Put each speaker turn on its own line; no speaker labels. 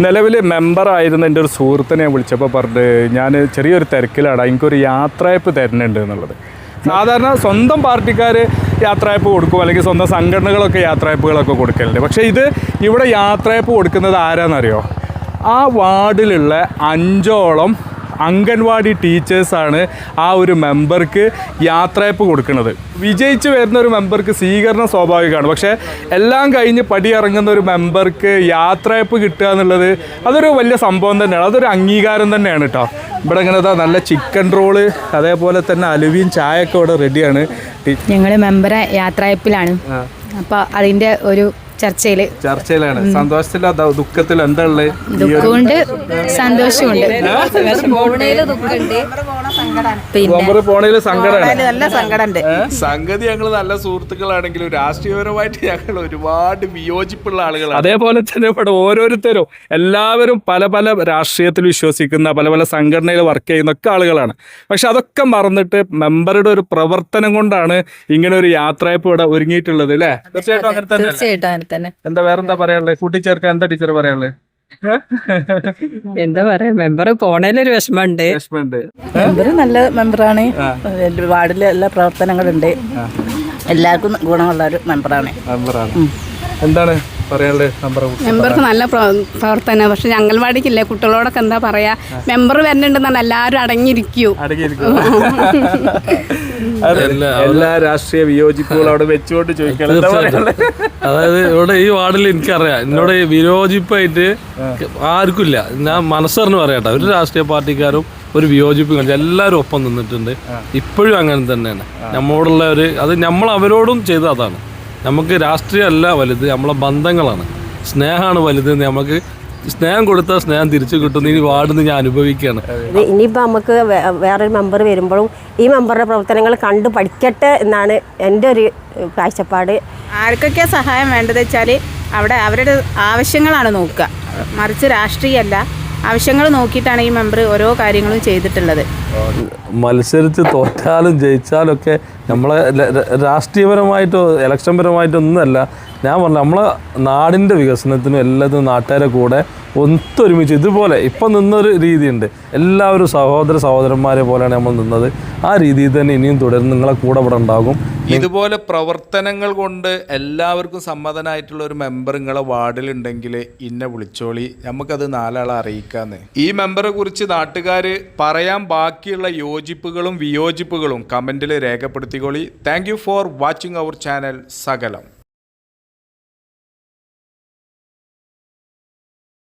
നിലവിൽ മെമ്പറായിരുന്ന എൻ്റെ ഒരു സുഹൃത്തിനെ വിളിച്ചപ്പോൾ പറഞ്ഞ് ഞാൻ ചെറിയൊരു തിരക്കിലാണ്, എനിക്കൊരു യാത്രയപ്പ് തരുന്നുണ്ട് എന്നുള്ളത്. സാധാരണ സ്വന്തം പാർട്ടിക്കാർ യാത്രയപ്പ് കൊടുക്കും, അല്ലെങ്കിൽ സ്വന്തം സംഘടനകളൊക്കെ യാത്രയപ്പുകളൊക്കെ കൊടുക്കലുണ്ട്. പക്ഷേ ഇവിടെ യാത്രയപ്പ് കൊടുക്കുന്നത് ആരാന്നറിയോ? ആ വാർഡിലുള്ള 5ഓളം അംഗൻവാടി ടീച്ചേഴ്സാണ് ആ ഒരു മെമ്പർക്ക് യാത്രയപ്പ് കൊടുക്കുന്നത്. വിജയിച്ച് വരുന്ന ഒരു മെമ്പർക്ക് സ്വീകരണം സ്വാഭാവികമാണ്. പക്ഷേ എല്ലാം കഴിഞ്ഞ് പടിയിറങ്ങുന്ന ഒരു മെമ്പർക്ക് യാത്രയപ്പ് കിട്ടുക എന്നുള്ളത് അതൊരു വലിയ സംഭവം തന്നെയാണ്, അതൊരു അംഗീകാരം തന്നെയാണ് കേട്ടോ. ഇവിടെ ഇങ്ങനെ നല്ല ചിക്കൻ റോള്, അതേപോലെ തന്നെ അലുവയും ചായയൊക്കെ ഇവിടെ റെഡിയാണ്.
ഞങ്ങൾ മെമ്പറെ യാത്രയപ്പിലാണ്. അപ്പോൾ അതിൻ്റെ ഒരു
ചർച്ചയിലാണ്. സന്തോഷത്തിലോ ദുഃഖത്തിലോ എന്താ ഉള്ളത്?
ദുഃഖമുണ്ട്, സന്തോഷമുണ്ട്.
പോണേല് സങ്കടമാണ്. സംഗതി ഞങ്ങൾ നല്ല സുഹൃത്തുക്കളാണെങ്കിലും രാഷ്ട്രീയപരമായിട്ട് ഞങ്ങൾ ഒരുപാട് വിയോജിപ്പുള്ള ആളുകളാണ്. അതേപോലെ തന്നെ ഇവിടെ ഓരോരുത്തരും എല്ലാവരും പല പല രാഷ്ട്രീയത്തിൽ വിശ്വസിക്കുന്ന, പല പല സംഘടനയിൽ വർക്ക് ചെയ്യുന്ന ഒക്കെ ആളുകളാണ്. പക്ഷെ അതൊക്കെ മറന്നിട്ട് മെമ്പറുടെ ഒരു പ്രവർത്തനം കൊണ്ടാണ് ഇങ്ങനെ ഒരു യാത്രയപ്പ് ഇവിടെ ഒരുങ്ങിയിട്ടുള്ളത് അല്ലേ? തീർച്ചയായിട്ടും അങ്ങനെ തന്നെ.
തീർച്ചയായിട്ടും തന്നെ.
എന്താ വേറെന്താ പറയാനുള്ളത്? കൂട്ടിച്ചേർക്കാൻ എന്താ ടീച്ചർ പറയാനുള്ളത്?
എന്താ പറയാ, മെമ്പർ പോണേലൊരു വിഷമമുണ്ട്.
മെമ്പർ നല്ല മെമ്പറാണ്. വാർഡിലെ എല്ലാ പ്രവർത്തനങ്ങളുണ്ട്. എല്ലാവർക്കും ഗുണമുള്ള ഒരു മെമ്പറാണ്.
എന്താണ് പറയാനുള്ളത്?
മെമ്പർക്ക് നല്ല പ്രവർത്തനം. പക്ഷെ അംഗൻവാടിക്കില്ലേ കുട്ടികളോടൊക്കെ എന്താ പറയാ, മെമ്പർ വരുന്നുണ്ടെന്നാണ് എല്ലാവരും അടങ്ങിയിരിക്കൂ.
എല്ലാ രാഷ്ട്രീയ വിയോജിപ്പുകളും അവിടെ വെച്ചുകൊണ്ട് ചോദിക്കണം.
അതായത് ഇവിടെ ഈ വാർഡിൽ എനിക്കറിയാം, എന്നോട് വിയോജിപ്പായിട്ട് ആർക്കില്ല. ഞാൻ മനസ്സറിഞ്ഞ് പറയാട്ടോ, ഒരു രാഷ്ട്രീയ പാർട്ടിക്കാരും ഒരു വിയോജിപ്പ് കാണിച്ചു, എല്ലാവരും ഒപ്പം നിന്നിട്ടുണ്ട്. ഇപ്പോഴും അങ്ങനെ തന്നെയാണ് നമ്മളോടുള്ള അത് നമ്മൾ അവരോടും ചെയ്ത അതാണ്. നമുക്ക് രാഷ്ട്രീയമല്ല വലുത്, നമ്മളെ ബന്ധങ്ങളാണ്, സ്നേഹമാണ് വലുത്. നമുക്ക് സ്നേഹം കൊടുത്താൽ സ്നേഹം തിരിച്ചു കിട്ടുന്ന ഈ വാർഡിൽ ഞാൻ അനുഭവിക്കുകയാണ്.
ഇനിയിപ്പോൾ നമുക്ക് വേറൊരു മെമ്പർ വരുമ്പോഴും ഈ മെമ്പറുടെ പ്രവർത്തനങ്ങൾ കണ്ടു പഠിക്കട്ടെ എന്നാണ് എൻ്റെ ഒരു കാഴ്ചപ്പാട്.
ആർക്കൊക്കെ സഹായം വേണ്ടത് വെച്ചാൽ അവിടെ അവരുടെ ആവശ്യങ്ങളാണ് നോക്കുക, മറിച്ച് രാഷ്ട്രീയമല്ല. ആവശ്യങ്ങൾ നോക്കിയിട്ടാണ് ഈ മെമ്പർ ഓരോ കാര്യങ്ങളും ചെയ്തിട്ടുള്ളത്.
മത്സരിച്ച് തോറ്റാലും ജയിച്ചാലും ഒക്കെ നമ്മളെ രാഷ്ട്രീയപരമായിട്ടോ ഇലക്ഷൻ പരമായിട്ടോ ഒന്നുമല്ല. ഞാൻ പറഞ്ഞു, നമ്മളെ നാടിൻ്റെ വികസനത്തിനും എല്ലാത്തിനും നാട്ടുകാരെ കൂടെ ഒത്തൊരുമിച്ച് ഇതുപോലെ ഇപ്പം നിന്നൊരു രീതിയുണ്ട്. എല്ലാവരും സഹോദരന്മാരെ പോലെയാണ് നമ്മൾ നിന്നത്. ആ രീതിയിൽ തന്നെ ഇനിയും തുടർന്ന് നിങ്ങളെ കൂടെ ഇവിടെ ഉണ്ടാകും.
ഇതുപോലെ പ്രവർത്തനങ്ങൾ കൊണ്ട് എല്ലാവർക്കും സമ്മതനായിട്ടുള്ള ഒരു മെമ്പർ നിങ്ങളെ വാർഡിലുണ്ടെങ്കിൽ ഇന്നെ വിളിച്ചോളി, നമുക്കത് 4 ആളെ അറിയിക്കാന്ന്. ഈ മെമ്പറെ കുറിച്ച് നാട്ടുകാർ പറയാൻ ബാക്കിയുള്ള യോജിപ്പുകളും വിയോജിപ്പുകളും കമൻറ്റിൽ രേഖപ്പെടുത്തിക്കോളി. Thank you for watching our channel സകലം.